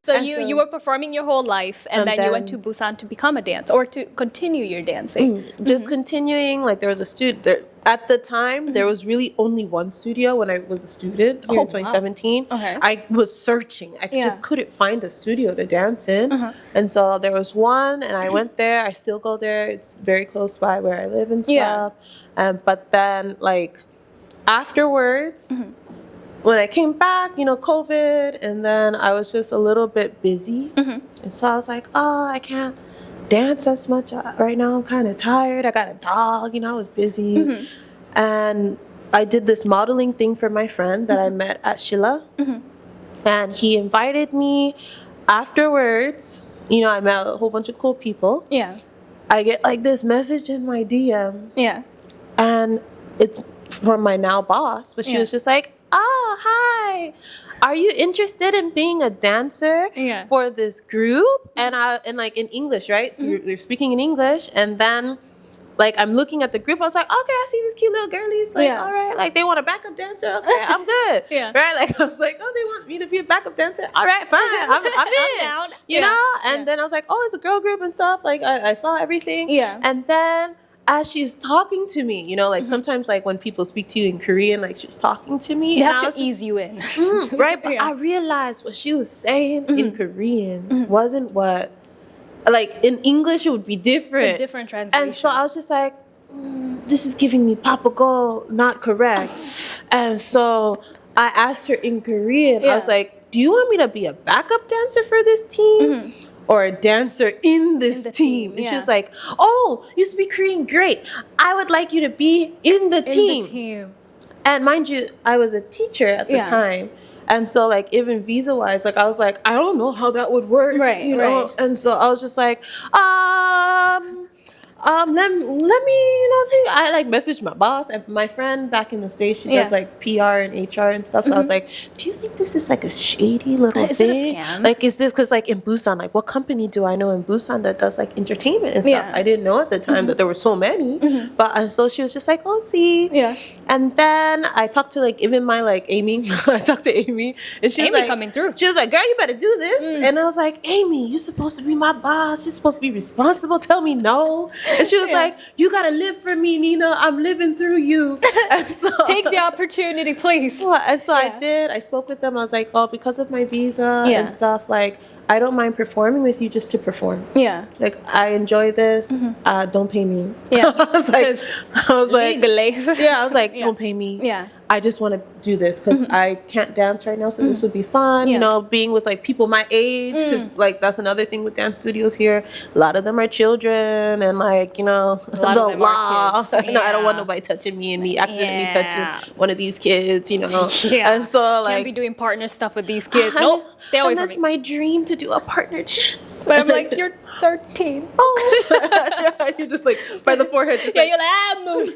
So you were performing your whole life, and then you went to Busan to become a dancer or to continue your dancing. Just continuing. Like there was a student there at the time. There was really only one studio when I was a student here in 2017. Wow. Okay. I was searching. I just couldn't find a studio to dance in, and so there was one, and I went there. I still go there. It's very close by where I live and stuff. But then like afterwards. When I came back, COVID, and then I was just a little bit busy. And so I was like, oh, I can't dance as much right now. I'm kind of tired. I got a dog, I was busy. And I did this modeling thing for my friend that I met at Shilla. And he invited me afterwards. I met a whole bunch of cool people. Yeah. I get like this message in my DM. Yeah. And it's from my now boss, but she was just like, oh, hi. Are you interested in being a dancer for this group? And like in English, right? So you're speaking in English, and then like I'm looking at the group. I was like, okay, I see these cute little girlies. Like, all right, like they want a backup dancer. Okay, I'm good. Right? Like I was like, oh, they want me to be a backup dancer. All right, fine. I'm in. Down. You know? And then I was like, oh, it's a girl group and stuff. Like I saw everything. Yeah. And then as she's talking to me, like sometimes like when people speak to you in Korean, like she's talking to me. They have to ease you in. Right? But I realized what she was saying in Korean wasn't what, like in English it would be different. It's a different translation. And so I was just like, this is giving me Papa Go not correct. And so I asked her in Korean, I was like, do you want me to be a backup dancer for this team? Or a dancer in this team. And she was like, oh, you speak Korean, great. I would like you to be in the team. And mind you, I was a teacher at the time. And so like even visa-wise, like I was like, I don't know how that would work. You know? And so I was just like, let me, think. I like messaged my boss and my friend back in the States. She does like PR and HR and stuff. So I was like, do you think this is like a shady little is thing? It a scam? Like, is this because like in Busan, like what company do I know in Busan that does like entertainment and stuff? I didn't know at the time that there were so many. But so she was just like, oh, see. And then I talked to like even my like Amy. I talked to Amy and she was like coming through. She was like, girl, you better do this. And I was like, Amy, you're supposed to be my boss. You're supposed to be responsible. Tell me no. And she was like, you gotta live for me, Nina. I'm living through you. And so take the opportunity, please. And so I did. I spoke with them. I was like, oh, because of my visa and stuff, like I don't mind performing with you just to perform. Like I enjoy this. Don't pay me. I was like, don't pay me. I just want to do this because I can't dance right now, so this would be fun. Being with like people my age, because like that's another thing with dance studios here. A lot of them are children, and like the law. I don't want nobody touching me and me accidentally touching one of these kids. And so like can't be doing partner stuff with these kids. Nope, stay away from me. And that's my dream to do a partner dance. But I'm like, you're 13. Oh, you're just like by the forehead. Just you're like move.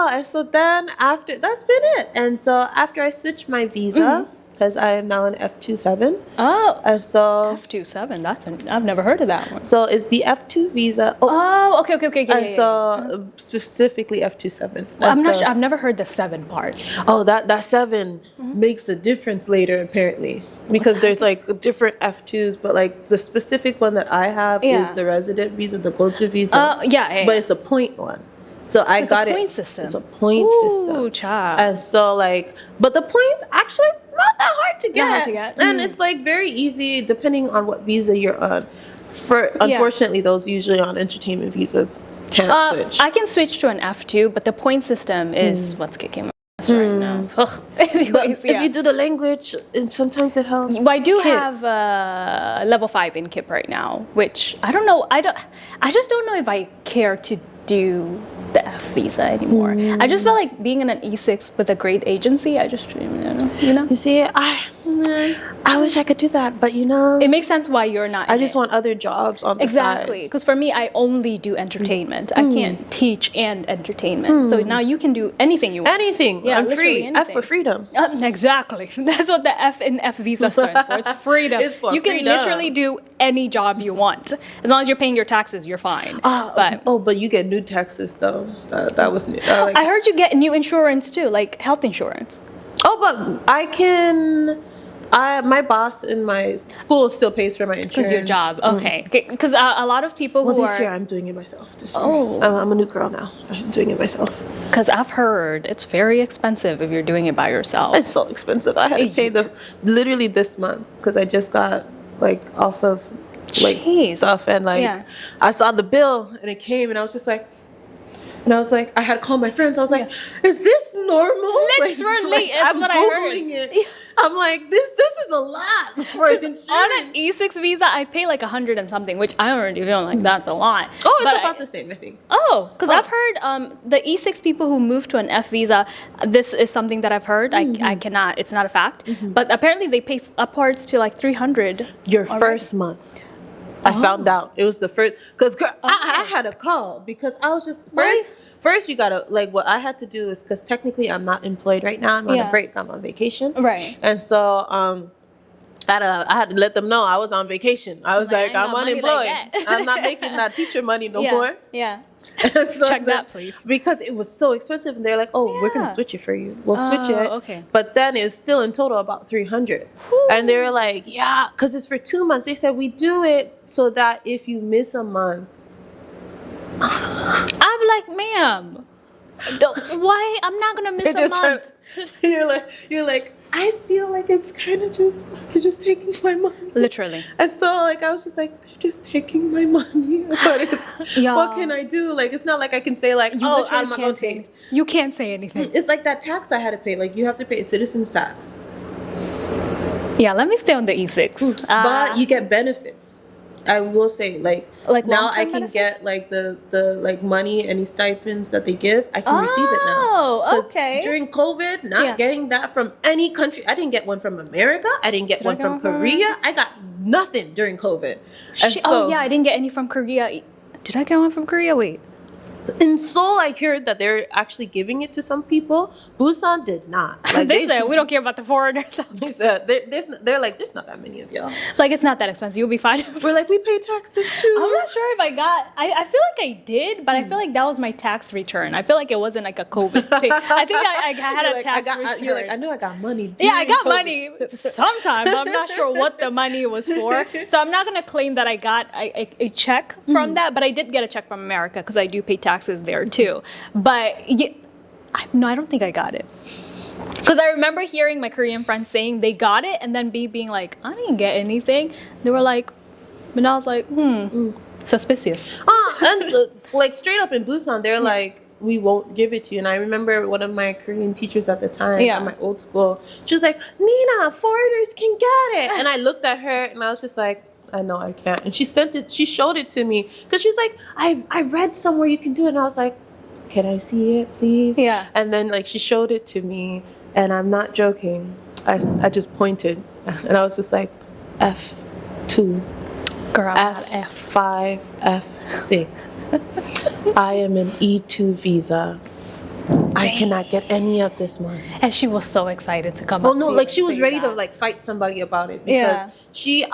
And so then after that's been it. And so after I switched my visa, because I am now an F27. Oh, and so F27. I've never heard of that one. So it's the F2 visa. Okay. And so specifically F27. Well, I'm not sure. I've never heard the 7 part. Oh, that 7 makes a difference later apparently. Because there's like different F2s, but like the specific one that I have is the resident visa, the Goju visa. But it's the point one. So I got it. System. It's a point system. Ooh, child. And so like, but the points actually not that hard to get. And it's like very easy depending on what visa you're on. Unfortunately, those usually on entertainment visas can't switch. I can switch to an F2, but the point system is what's kicking my ass right now. Anyways, if you do the language, sometimes it helps. Well, I do have level 5 in KIP right now, which I don't know. I just don't know if I care to do the F visa anymore. I just felt like being in an E6 with a great agency. I just, You see, I wish I could do that, but it makes sense why you're not. I just want other jobs on the side. Exactly, because for me, I only do entertainment. I can't teach and entertainment. So now you can do anything you want. Anything. Yeah, I'm free. anything. F for freedom. Exactly. That's what the F in F visa stands for. It's freedom. It's for you can freedom. literally do any job you want as long as you're paying your taxes. You're fine. But you get new taxes though. That was new. I heard you get new insurance too, like health insurance. Oh, but I can. My boss in my school still pays for my insurance. Because your job, okay. Because a lot of people who This are... year I'm doing it myself. This year. Oh. I'm a new girl now. I'm doing it myself. Because I've heard it's very expensive if you're doing it by yourself. It's so expensive. I had to pay literally this month because I just got like off of like Jeez. stuff and like I saw the bill and it came and I was just like, and I was like, I had to call my friends. I was like, is this normal? Literally, it's I'm what I heard. Googling it. I'm like, this is a lot for insurance. On an E6 visa, I pay like 100 and something, which I already feel like that's a lot. Oh, it's But about the same, I think. Oh, because I've heard the E6 people who move to an F visa, this is something that I've heard. I cannot, it's not a fact. But apparently they pay upwards to like 300. Your first month. I found out it was the first because I had a call because I was just first you gotta like what I had to do is because technically I'm not employed right now. I'm on a break. I'm on vacation. Right. And so I had to let them know I was on vacation. I was like, I'm unemployed. I'm not making that teacher money no more. Yeah. And so Check that, please. Because it was so expensive, and they're like, "Oh, we're gonna switch it for you. We'll switch it." Okay. But then it's still in total about 300. And they were like, "Yeah, because it's for 2 months." They said we do it so that if you miss a month, I'm like, ma'am, why? I'm not gonna miss a month. You're like, I feel like it's kind of just you're just taking my money. Literally. And so like I was just like, they're just taking my money. But it's what can I do? Like it's not like I can say like, oh, I'm not gonna take. You can't say anything. It's like that tax I had to pay. Like you have to pay citizen's tax. Yeah, let me stay on the E6. But you get benefits. I will say like now I can benefits? get like the like money, any stipends that they give, I can receive it now. Oh, 'Cause okay. During COVID, not getting that from any country. I didn't get one from America. I didn't get one from Korea. I got nothing during COVID. And Oh yeah, I didn't get any from Korea. Did I get one from Korea? Wait. In Seoul, I heard that they're actually giving it to some people. Busan did not. Like They said we don't care about the foreigners. They said they're like there's not that many of y'all. Like it's not that expensive. You'll be fine. We're like we pay taxes too. I'm not sure if I got. I feel like I did, but I feel like that was my tax return. I feel like it wasn't like a COVID thing. I think I had a tax return. You're like I knew I got money. Yeah, I got COVID. money sometimes. I'm not sure what the money was for. So I'm not gonna claim that I got a check from that, but I did get a check from America because I do pay taxes there too. But yeah, I don't think I got it. Because I remember hearing my Korean friends saying they got it, and then being like, I didn't get anything. They were like, and I was like, suspicious. And so, like straight up in Busan, they're like, we won't give it to you. And I remember one of my Korean teachers at the time at my old school, she was like, Nina, foreigners can get it. And I looked at her and I was just like, I know I can't. And she showed it to me because she was like, I read somewhere you can do it. And I was like, can I see it, please? Yeah. And then like she showed it to me, and I'm not joking. I just pointed, and I was just like, F2, Girl, F5, F6. I am an E2 visa. I cannot get any of this money. And she was so excited to come. Oh no! Like she was ready to like fight somebody about it because she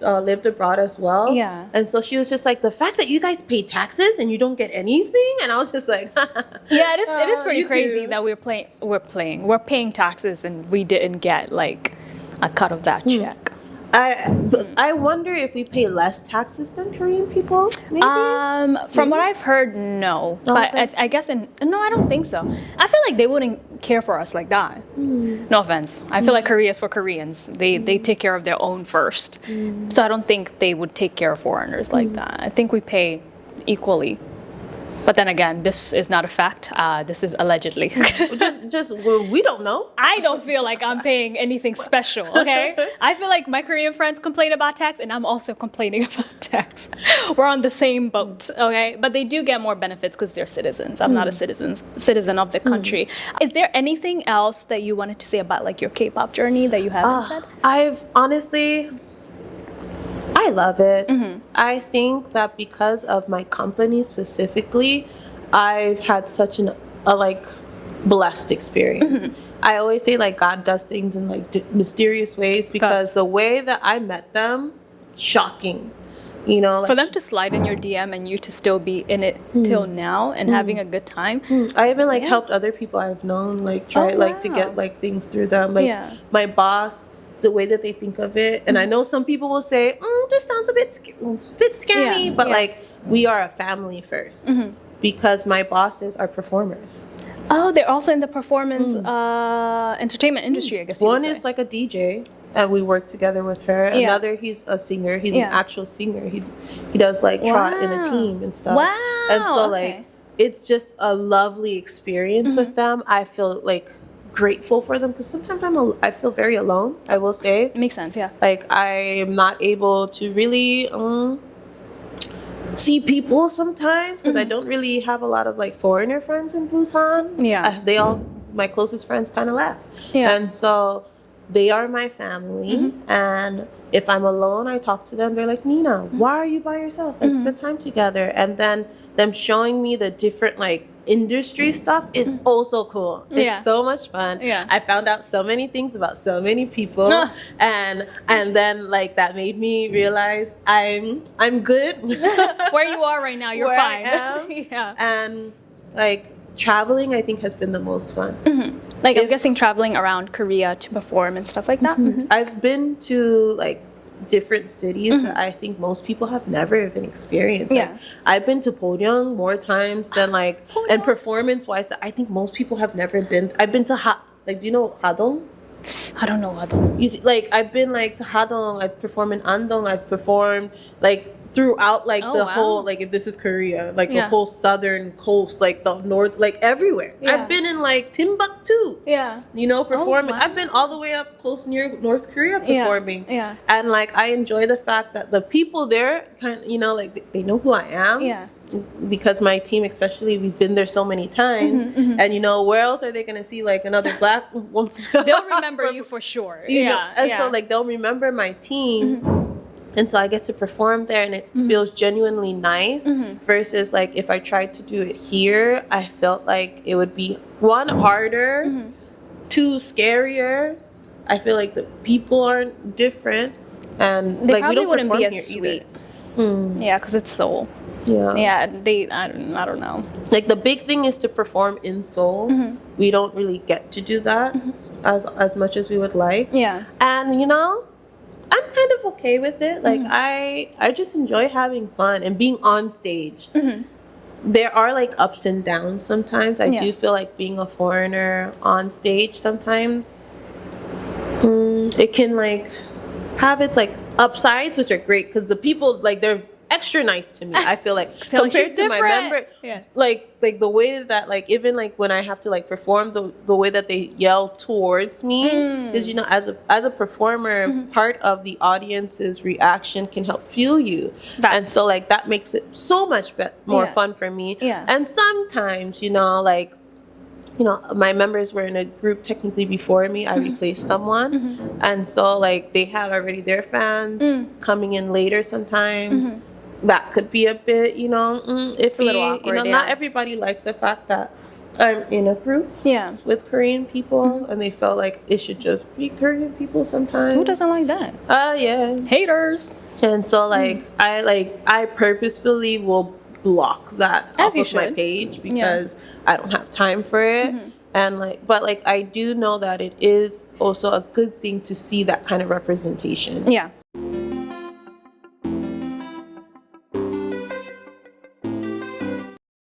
lived abroad as well. Yeah. And so she was just like, the fact that you guys pay taxes and you don't get anything, and I was just like, yeah, it is pretty you crazy too. that we're paying taxes and we didn't get like a cut of that check. I wonder if we pay less taxes than Korean people. Maybe. From what I've heard, no. But Okay. I guess no, I don't think so. I feel like they wouldn't care for us like that. No offense. I feel like Korea is for Koreans. They take care of their own first. So I don't think they would take care of foreigners like that. I think we pay equally. But then again, this is not a fact. This is allegedly. We don't know. I don't feel like I'm paying anything special, okay? I feel like my Korean friends complain about tax, and I'm also complaining about tax. We're on the same boat, okay? But they do get more benefits because they're citizens. I'm not a citizen of the country. Is there anything else that you wanted to say about like your K-pop journey that you haven't said? I love it. I think that because of my company specifically, I've had such a blessed experience. I always say like God does things in like mysterious ways because the way that I met them, shocking. You know, like for them to slide in your DM and you to still be in it till now and having a good time. I even like helped other people I've known like try to get like things through them. Like my boss, the way that they think of it. And I know some people will say, this sounds a bit scammy, but like we are a family first because my bosses are performers. Oh, they're also in the performance entertainment industry, I guess. One is like a DJ, and we work together with her. Yeah. Another, he's a singer. He's an actual singer. He does like trot in a team and stuff. Wow. And so like it's just a lovely experience with them. I feel like grateful for them because sometimes I feel very alone. I will say. It makes sense. Yeah. Like I am not able to really see people sometimes because I don't really have a lot of like foreigner friends in Busan. Yeah. My closest friends kind of left. Yeah. And so they are my family. And if I'm alone, I talk to them. They're like, Nina, why are you by yourself? Like, spend time together. And then them showing me the different like industry stuff is also cool. It's so much fun. Yeah. I found out so many things about so many people, and then like that made me realize I'm good. Where you are right now, you're Where fine. I am. Yeah. And like traveling, I think has been the most fun. Like I'm guessing traveling around Korea to perform and stuff like that. I've been to like different cities that I think most people have never even experienced. Yeah. Like, I've been to Poryong more times than like, and performance wise, I think most people have never been. I've been to do you know Hadong? I don't know what though. You see, like I've been like to Hadong. I've performed in Andong. I've performed like throughout like the whole, like if this is Korea, like the whole southern coast, like the north, like everywhere. I've been in like Timbuktu. Yeah. You know, performing. wow. I've been all the way up close near North Korea performing. Yeah. And like I enjoy the fact that the people there kind of, you know, like they know who I am. Yeah. Because my team, especially, we've been there so many times, and you know, where else are they gonna see like another black woman? They'll remember you for sure. You know? Yeah. And so like they'll remember my team. And so I get to perform there and it feels genuinely nice versus like if I tried to do it here, I felt like it would be one, harder, two, scarier. I feel like the people aren't different and They like we probably don't wouldn't perform be as here sweet. either. Yeah, because it's Seoul. Yeah. Yeah, I don't know. Like the big thing is to perform in Seoul. We don't really get to do that as much as we would like. Yeah. And you know, I'm kind of okay with it. Like I just enjoy having fun and being on stage. There are like ups and downs sometimes. I do feel like being a foreigner on stage sometimes it can like have its like upsides, which are great because the people like they're extra nice to me. I feel like So compared she's to my different. member, Yeah. like the way that like even like when I have to like perform, the way that they yell towards me is, you know, as a performer, part of the audience's reaction can help fuel you, and so like that makes it so much more fun for me. Yeah. And sometimes, you know, like, you know, my members were in a group technically before me. I replaced someone, and so like they had already their fans coming in later sometimes. That could be a bit, you know, iffy. a little awkward, you know, not everybody likes the fact that I'm in a group with Korean people, and they felt like it should just be Korean people sometimes. Who doesn't like that? Yeah. Haters. And so I purposefully will block that As you off of my should. page because I don't have time for it. And but I do know that it is also a good thing to see that kind of representation. Yeah.